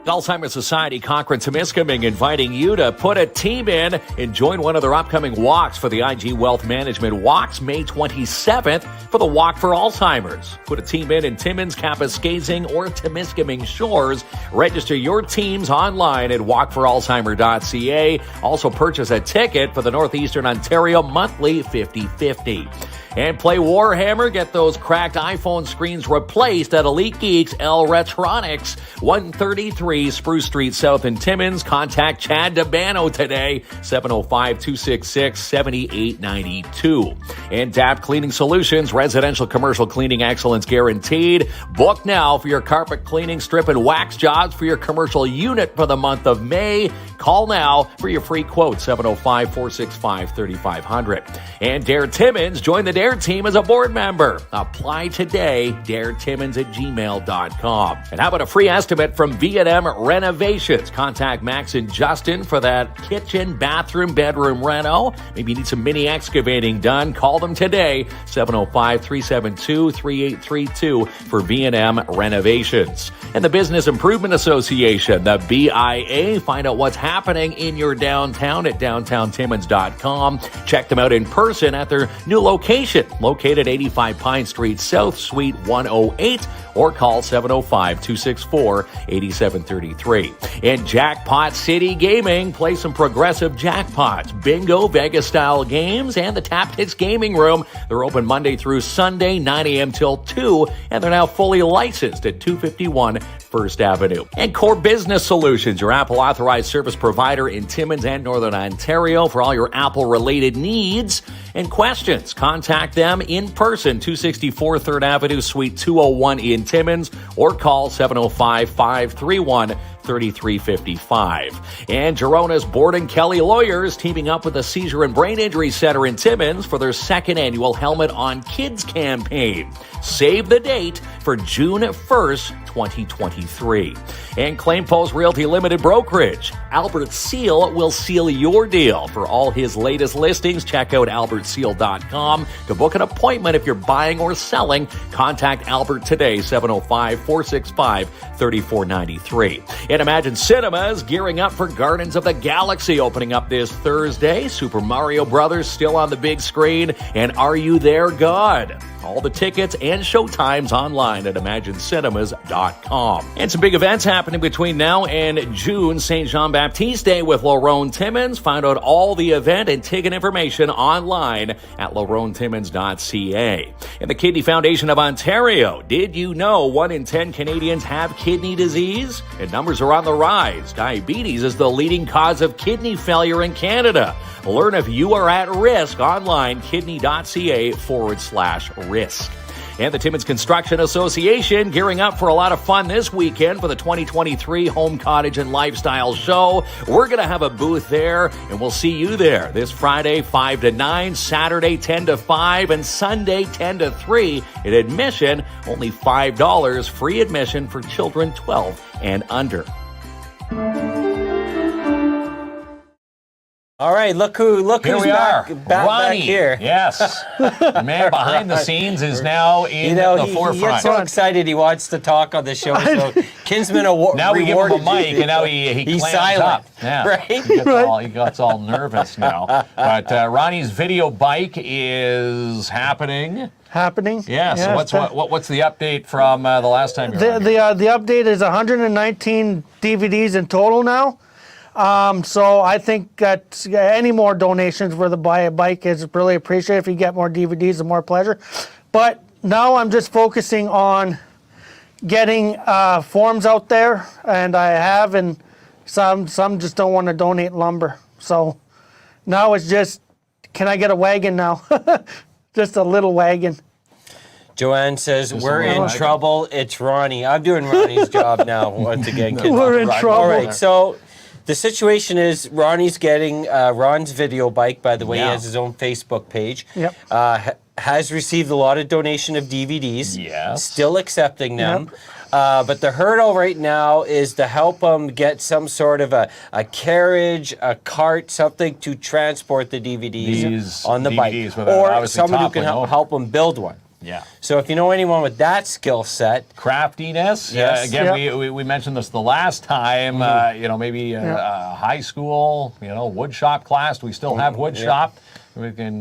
Alzheimer's Society Cochrane-Temiskaming inviting you to put a team in and join one of their upcoming walks for the IG Wealth Management Walks May 27th for the Walk for Alzheimer's. Put a team in Timmins, Kapuskasing, or Temiskaming Shores. Register your teams online at walkforalzheimer.ca. Also purchase a ticket for the Northeastern Ontario monthly 50/50. And play Warhammer. Get those cracked iPhone screens replaced at Elite Geeks L Retronics, 133 Spruce Street South in Timmins. Contact Chad DeBano today, 705-266-7892. And DAP Cleaning Solutions, residential commercial cleaning excellence guaranteed. Book now for your carpet cleaning, strip, and wax jobs for your commercial unit for the month of May. Call now for your free quote, 705-465-3500. And Dare Timmins, join the Dare team as a board member. Apply today, daretimmins@gmail.com. And how about a free estimate from V&M Renovations? Contact Max and Justin for that kitchen, bathroom, bedroom reno. Maybe you need some mini excavating done. Call them today, 705-372-3832 for V&M Renovations. And the Business Improvement Association, the BIA. Find out what's happening in your downtown at downtowntimmins.com. Check them out in person at their new location, located 85 Pine Street South, Suite 108, or call 705-264-8733. And Jackpot City Gaming, play some progressive jackpots, bingo, Vegas-style games, and the Tactics Gaming Room. They're open Monday through Sunday, 9 a.m. till 2, and they're now fully licensed at 251 First Avenue. And Core Business Solutions, your Apple authorized service provider in Timmins and Northern Ontario for all your Apple-related needs and questions. Contact them in person, 264 3rd Avenue, Suite 201 in Timmins, or call 705-531-3355. And Girona's Board and Kelly Lawyers teaming up with the Seizure and Brain Injury Center in Timmins for their second annual Helmet on Kids campaign. Save the date for June 1st, 2023. And Claim Post Realty Limited Brokerage. Albert Seal will seal your deal. For all his latest listings, check out albertseal.com. To book an appointment if you're buying or selling, contact Albert today, 705-465-3493. And Imagine Cinemas gearing up for Guardians of the Galaxy opening up this Thursday. Super Mario Brothers still on the big screen. And Are You There, God? All the tickets and showtimes online at imaginecinemas.com. And some big events happening between now and June. St. Jean-Baptiste Day with Laurone Timmins. Find out all the event and ticket information online at lauronetimmins.ca. And the Kidney Foundation of Ontario. Did you know 1 in 10 Canadians have kidney disease? And numbers are on the rise. Diabetes is the leading cause of kidney failure in Canada. Learn if you are at risk online, kidney.ca/risk. And the Timmins Construction Association gearing up for a lot of fun this weekend for the 2023 Home, Cottage, and Lifestyle Show. We're going to have a booth there, and we'll see you there this Friday, 5 to 9, Saturday, 10 to 5, and Sunday, 10 to 3. In admission, only $5, free admission for children 12 and under. All right, look who's back here. Yes. The man behind the scenes is now in the forefront. He gets so excited he wants to talk on the show. So Kinsman Award. Now we give him a mic, and now he's clams silent. Up. Yeah. Right? He gets all nervous now. But Ronnie's video bike is happening. Yeah. So what's the update from the last time you were on here? The update is 119 DVDs in total now. So I think that any more donations for the Buy a Bike is really appreciated. If you get more DVDs, the more pleasure. But now I'm just focusing on getting forms out there, and I have, and some just don't want to donate lumber. So now it's just, can I get a wagon now? Just a little wagon. Joanne says, we're in trouble. It's Ronnie. I'm doing Ronnie's job now once again. We're in trouble. All right, so the situation is Ronnie's getting Ron's video bike, by the way. He has his own Facebook page. Yep. Has received a lot of donation of DVDs. Yes. Still accepting them. Yep. But the hurdle right now is to help him get some sort of a carriage, a cart, something to transport the DVDs on the bike. Or someone who can help him build one. Yeah. So if you know anyone with that skill set, craftiness. Yes. Again, we mentioned this the last time. Maybe high school. Wood shop class. We still have wood shop. We can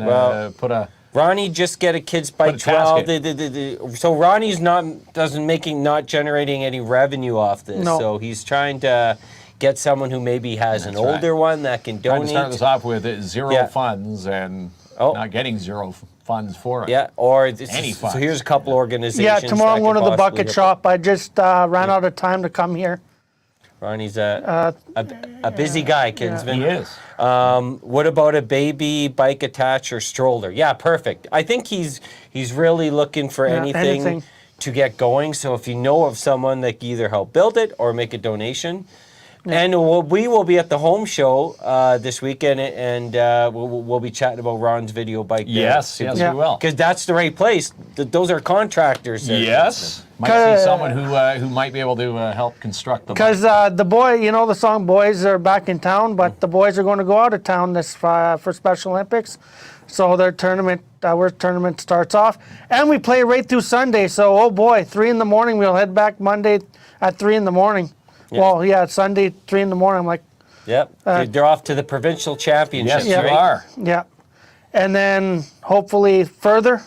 put a. Ronnie just get a kid's bike. So Ronnie's not generating any revenue off this. No. So he's trying to get someone who maybe has an older one that can donate. Trying to start this off with zero funds and not getting zero funds for it. Yeah, or any funds. So here's a couple organizations. Yeah, tomorrow I'm going to the bucket shop. I just ran out of time to come here. Ronnie's a busy guy, Kinsman. He is. What about a baby bike attach or stroller? Yeah, perfect. I think he's really looking for anything to get going. So if you know of someone that can either help build it or make a donation, And we will be at the home show this weekend, and we'll be chatting about Ron's video bike. Yes, we will. Because that's the right place. Those are contractors. Yes. Might see someone who might be able to help construct them. Because the the song "Boys" are back in town, but the boys are going to go out of town this for Special Olympics. So their tournament, our tournament starts off, and we play right through Sunday. So, oh boy, 3 in the morning. We'll head back Monday at 3 in the morning. Yeah. Well, yeah, Sunday 3 in the morning. I'm like, yep, they're off to the provincial championships. Yes, right? you are. yeah, and then hopefully further.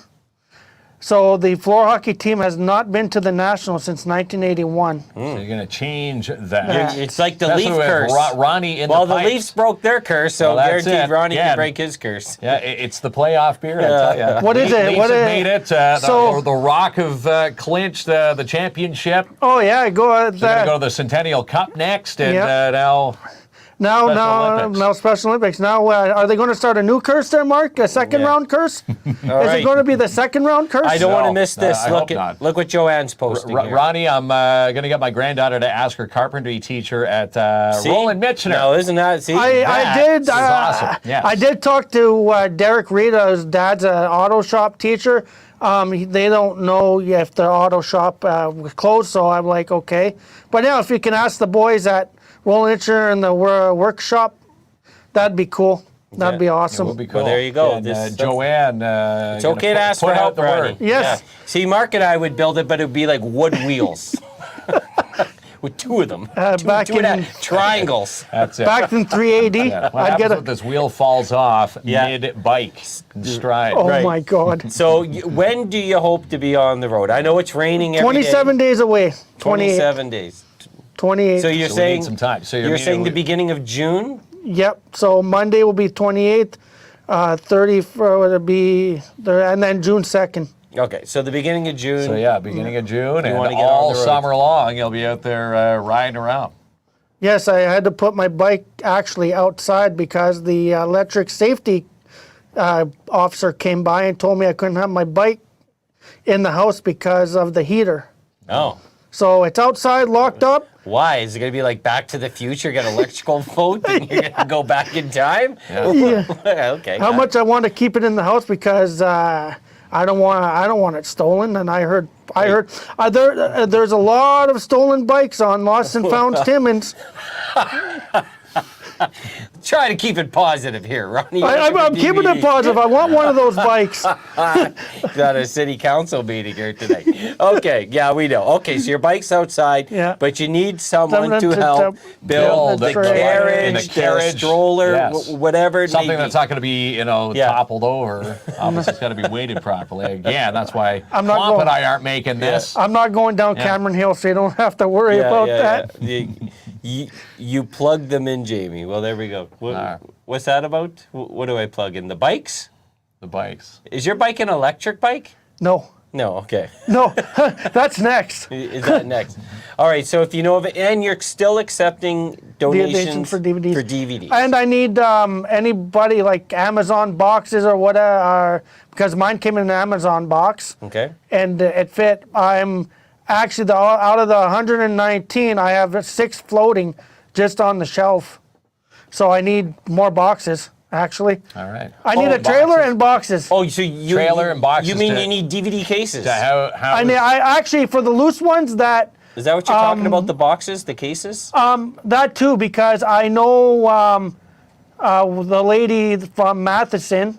So the floor hockey team has not been to the Nationals since 1981. So you're going to change that. It's like the Especially Leaf with curse. Ronnie in Well, the the pipes. Leafs broke their curse, so Well, that's guaranteed it. Ronnie Yeah. can break his curse. Yeah, it's the playoff beer. I tell ya. What is it? Leafs What have is- made it. so- the Rock have clinched the championship. Oh yeah, go. They're going to go to the Centennial Cup next, and Yep. now Now, Special now, Olympics. now, Special Olympics. Now, are they going to start a new curse there, Mark? A second round curse? Is right. it going to be the second round curse? I don't want to No, miss this. I hope not. Look what Joanne's posting here. Ronnie, I'm going to get my granddaughter to ask her carpentry teacher at See? Roland Mitchner. No, isn't that? See, I did. is awesome. Yes. I did talk to Derek Rita. His dad's an auto shop teacher. They don't know if the auto shop was closed, so I'm like, okay. But yeah, if you can ask the boys at Roland Mitchner and the workshop, that'd be cool. That'd be awesome. It would be cool. Well, there you go. And, This- Joanne, It's okay to ask for help, Ronnie. Yes. Yeah. See, Mark and I would build it, but it would be like wood wheels. With two of them. back two and a in- half triangles. That's it. Back in 380, Yeah. What I'd happens get if this wheel falls off Yeah. mid-bike and stride? Oh Right. my God. So when do you hope to be on the road? I know it's raining every day. 27 days away. 28. 27 days. 28. So you're So we saying need some time. So you're saying the beginning of June? Yep. So Monday will be 28th, 30 would be there, and then June 2nd. Okay, so the beginning of June. So yeah, beginning of June, and wanna get on all the road. summer long, you'll be out there riding around. Yes, I had to put my bike actually outside because the electric safety officer came by and told me I couldn't have my bike in the house because of the heater. Oh. So it's outside, locked up. Why? Is it going to be like Back to the Future, get electrical vote, and you're going to go back in time? Yeah. Okay. How much I want to keep it in the house because I don't want it stolen. And I heard there's a lot of stolen bikes on Lost and Found Timmins. Try to keep it positive here, Ronnie. I'm keeping it positive. I want one of those bikes. Got a city council meeting here today. Okay, yeah, we know. Okay, so your bike's outside, Yeah. but you need someone Someone to to help build the the carriage, carriage, the stroller, yes. whatever it Something may that's be. not going to be, Yeah. toppled over. Obviously, it's got to be weighted properly. Again, that's why I'm not Klomp and going- I aren't making this. I'm not going down Cameron Hill, so you don't have to worry about that. You plug them in, Jamie. Well, there we go. What's that about? What do I plug in? The bikes? The bikes. Is your bike an electric bike? No, No, okay. no, that's next. Is that next? All right, so if you know of it, and you're still accepting donations for DVDs. For DVDs. And I need anybody like Amazon boxes or whatever, because mine came in an Amazon box. Okay. And it fit. I'm actually, out of the 119, I have 6 floating just on the shelf. So I need more boxes, actually. All right. I need a trailer boxes. and boxes. Oh, so you Trailer and boxes You mean to- you need DVD cases? How I actually, for the loose ones, that Is that what you're talking about? The boxes, the cases? that too, because I know the lady from Matheson.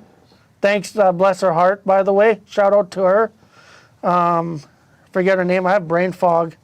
Thanks, bless her heart, by the way. Shout out to her. Forget her name. I have brain fog.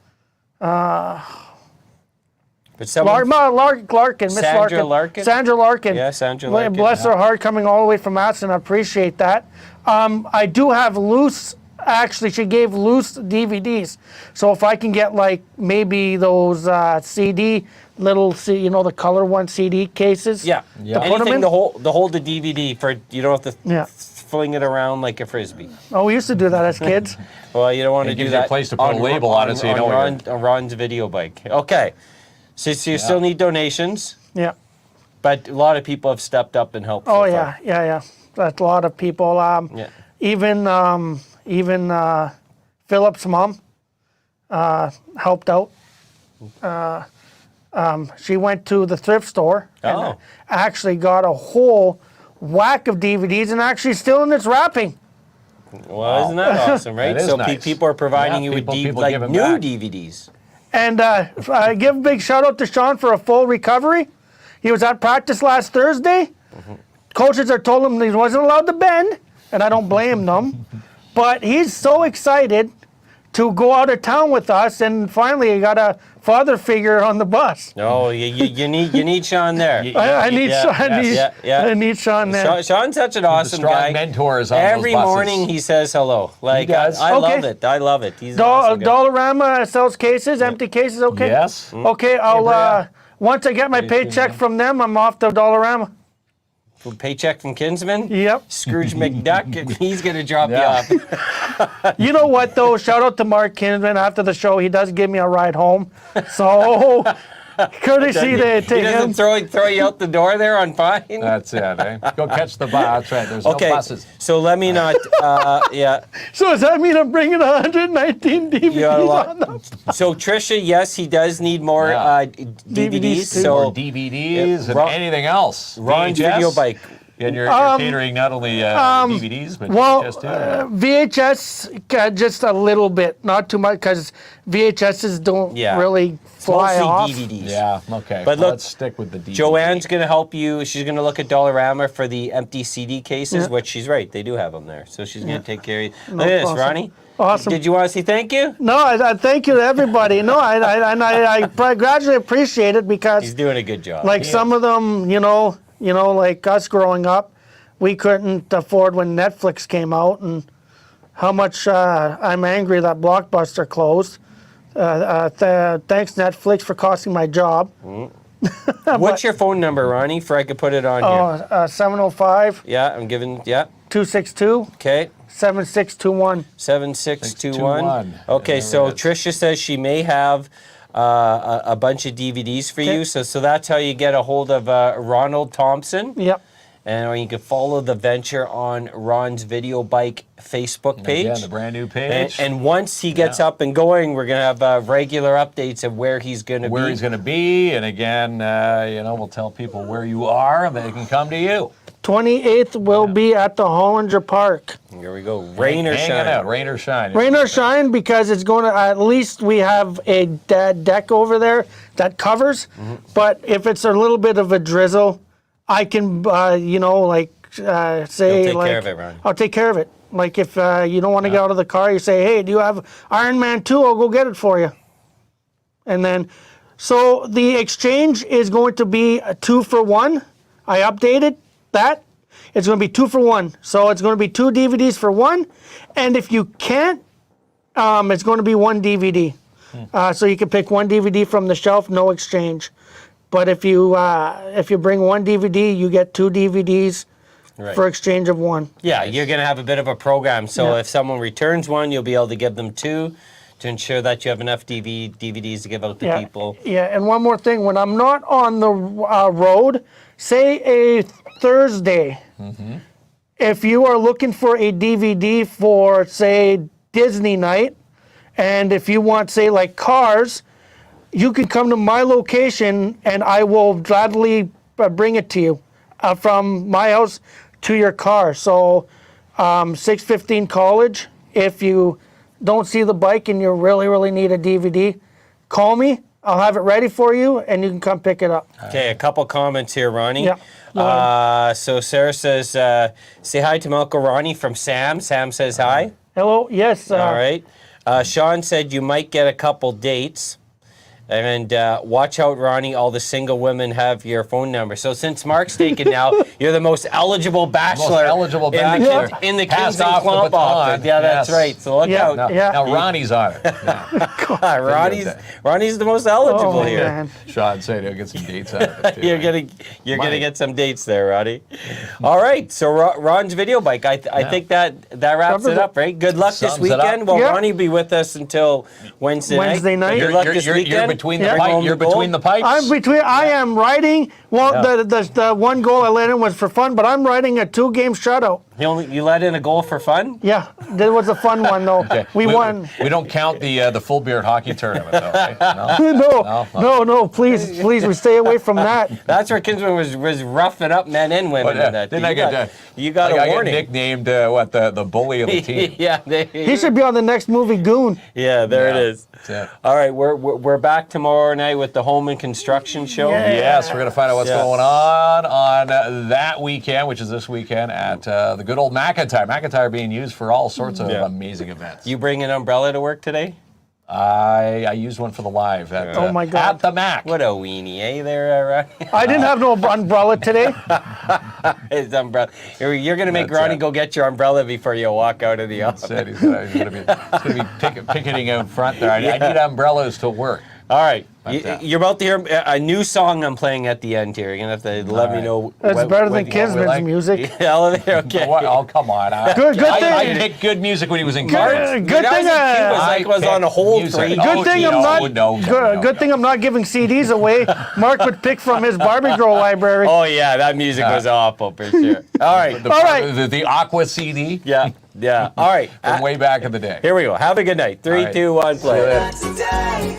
But someone, Larkin, Miss Sandra Larkin. Larkin? Sandra Larkin. Yeah, Sandra Larkin, Bless her heart, coming all the way from Matheson. I appreciate that. I do have loose. Actually, she gave loose DVDs. So if I can get like maybe those CD little, the color one CD cases. yeah. Yeah. To put 'em Anything in? to hold the DVD for, you don't have to Yeah. fling it around like a Frisbee. Oh, we used to do that as kids. Well, you don't want to It do gives you a that. place to put a label on it so you know where you're- on Ron's video bike. Okay. So you still need donations, Yeah. but a lot of people have stepped up and helped. Oh so yeah, far. yeah. That's a lot of people. Yeah. Even Philip's mom helped out. She went to the thrift store and Oh. actually got a whole whack of DVDs and actually still in its wrapping. Well, isn't that awesome, right? That is So nice. people are providing Yeah, you with people like giving new back. DVDs. And I give a big shout out to Sean for a full recovery. He was at practice last Thursday. Coaches are told him he wasn't allowed to bend, and I don't blame them. But he's so excited to go out of town with us, and finally he got a father figure on the bus. No, you need Sean there. I need yeah, Sean. yeah. I need Sean there. Sean's such an awesome strong guy. mentors on Every those buses. morning he says hello. Like does. I Okay. love it. I love it. He's an awesome guy. Dollarama sells cases, empty cases. Okay. Yes. Okay. I'll once I get my paycheck from them, I'm off to Dollarama. Paycheck from Kinsman. Yep. Scrooge McDuck. He's gonna drop Yeah. you off. You know what though? Shout out to Mark Kinsman. After the show, he does give me a ride home. So courtesy to He him. doesn't throw you out the door there on fine. That's it. Eh? Go catch the bus. That's right. There's Okay, no buses. so let me not. Yeah. So does that mean I'm bringing 119 DVDs You got a lot. on them? So Trisha, yes, he does need more Yeah. DVDs. DVDs too. So Or DVDs and Ron- anything else. Ron's VHS? video bike. And you're catering not only DVDs, but Well, VHS too. VHS just a little bit, not too much, because VHSs don't Yeah. really It's fly mostly off. DVDs. Yeah, okay. But Well, look, let's stick with the DVD. Joanne's going to help you. She's going to look at Dollarama for the empty CD cases, Yeah. which she's right. They do have them there. So she's going to take care of you. Look at this, awesome. Ronnie. Awesome. Did you want to say thank you? No, I thank you to everybody. No, I gradually appreciate it because, He's doing a good job. like some of them, like us growing up, we couldn't afford when Netflix came out, and how much I'm angry that Blockbuster closed. Thanks Netflix for costing my job. What's your phone number, Ronnie, for I could put it on here? 705 Yeah, I'm giving, yeah. 262 Okay. 7621. 7621. Okay, There so it is. Tricia says she may have a bunch of DVDs for you. So that's how you get a hold of Ronald Thompson. Yep. And or you can follow the venture on Ron's Video Bike Facebook page. Again, the brand new page. And once he gets up and going, we're going to have regular updates of where he's going to be. where he's going to be. And again, we'll tell people where you are and they can come to you. 28th will be at the Hollinger Park. Here we go. Rain or Hanging shine. out, rain or shine. Rain or shine, because it's going to, at least we have a deck over there that covers. But if it's a little bit of a drizzle, I can, say, You'll take care of it, Ron. I'll take care of it. Like if you don't want to get out of the car, you say, hey, do you have Iron Man 2? I'll go get it for you. And then, so the exchange is going to be a 2-for-1. I updated that. It's going to be 2-for-1. So it's going to be 2 DVDs for 1. And if you can't, it's going to be 1 DVD. So you can pick 1 DVD from the shelf, no exchange. But if you bring 1 DVD, you get 2 DVDs Right. for exchange of 1. Yeah, you're going to have a bit of a program. So Yeah. if someone returns 1, you'll be able to give them 2 to ensure that you have enough DVDs to give out to people. Yeah, and one more thing. When I'm not on the road, say a Thursday, if you are looking for a DVD for, say, Disney night, and if you want, say, like Cars, you can come to my location and I will gladly bring it to you from my house to your car. So 615 College, if you don't see the bike and you really, really need a DVD, call me. I'll have it ready for you and you can come pick it up. Okay, a couple comments here, Ronnie. Yeah. So Sarah says, say hi to my Uncle Ronnie from Sam. Sam says hi. Hello, yes. All right. Sean said you might get a couple dates. And watch out, Ronnie, all the single women have your phone number. So since Mark's taken now, you're the most eligible bachelor, in the Passed Kids and off the KLOMP baton. office. Yeah, that's Yes. right. So look Yeah. out. Now Ronnie's on it. Yeah. Ronnie's the most eligible Oh, here. man. Sean said he'll get some dates out of it too. You're gonna Money. get some dates there, Ronnie. All right, so Ron's video bike. I think that wraps Covers it up, right? Good luck this Sums it up. weekend. Well, Yeah. Ronnie will be with us until Wednesday night. Good luck this weekend. You're between the Yeah. pipe. You're between the pipes. I am riding. Well, Yeah. the one goal I let in was for fun, but I'm riding a 2-game shutout. You let in a goal for fun? Yeah, that was a fun one though. We won. We don't count the full beard hockey tournament, though. Right? No, please, we stay away from that. That's where Kinsman was roughing up men and women in that. Didn't I get you got a warning. I get nicknamed the bully of the team. Yeah, He should be on the next movie, Goon. Yeah, there it is. That's it. All right, we're back tomorrow night with the Home and Construction Show. Yeah. Yes, we're going to find out what's going on that weekend, which is this weekend at the good old McIntyre. McIntyre being used for all sorts of amazing events. You bring an umbrella to work today? I used one for the live at, Oh my God. at the Mac. What a weenie, eh? There, Ronnie. I didn't have no umbrella today. His umbrella. You're gonna make That's Ronnie it. go get your umbrella before you walk out of the office. Said he's going to be picketing out front there. I need umbrellas to work. All right, But, you're about to hear a new song I'm playing at the end here. You're gonna have to let me know. That's better than Kinsman's like. music. Elevator, okay. Oh, come on. Good I thing. picked good music when he was in college. Good thing. was on a hold music. for Good thing I'm not. Good thing I'm not giving CDs away. Mark would pick from his Barbie Girl library. Oh yeah, that music was awful for sure. All right, The Aqua CD yeah. All right, from way back in the day. here we go. Have a good night. 3, right. 2, 1, play. Today,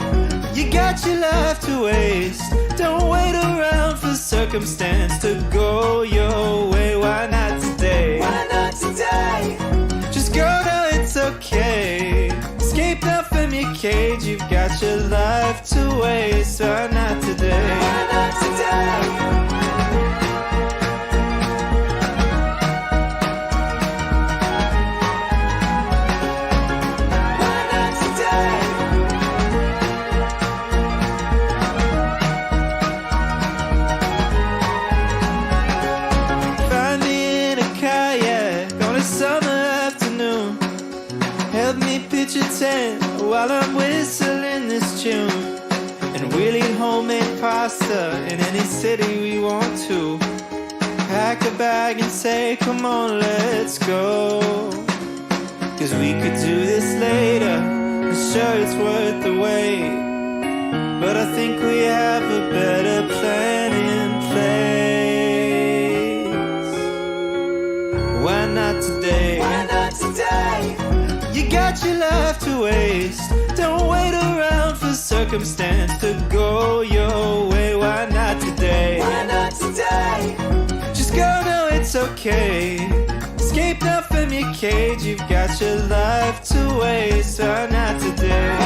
you got your life to waste. Don't wait around for circumstance to go your way. Why not today? Why not today? Just go now, it's okay. Escape now from your cage. You've got your life to waste. Why not today? Why not today? Find me in a kayak on a summer afternoon. Help me pitch a tent while I'm whistling this tune. And we'll eat homemade pasta in any city we want to. Pack a bag and say, come on, let's go. 'Cause we could do this later. I'm sure it's worth the wait. But I think we have a better plan in place. Why not today? Why not today? You got your life to waste. Don't wait around for circumstance to go your way. Why not today? Why not today? Just go now, it's okay. Escape now from your cage. You've got your life to waste. Why not today?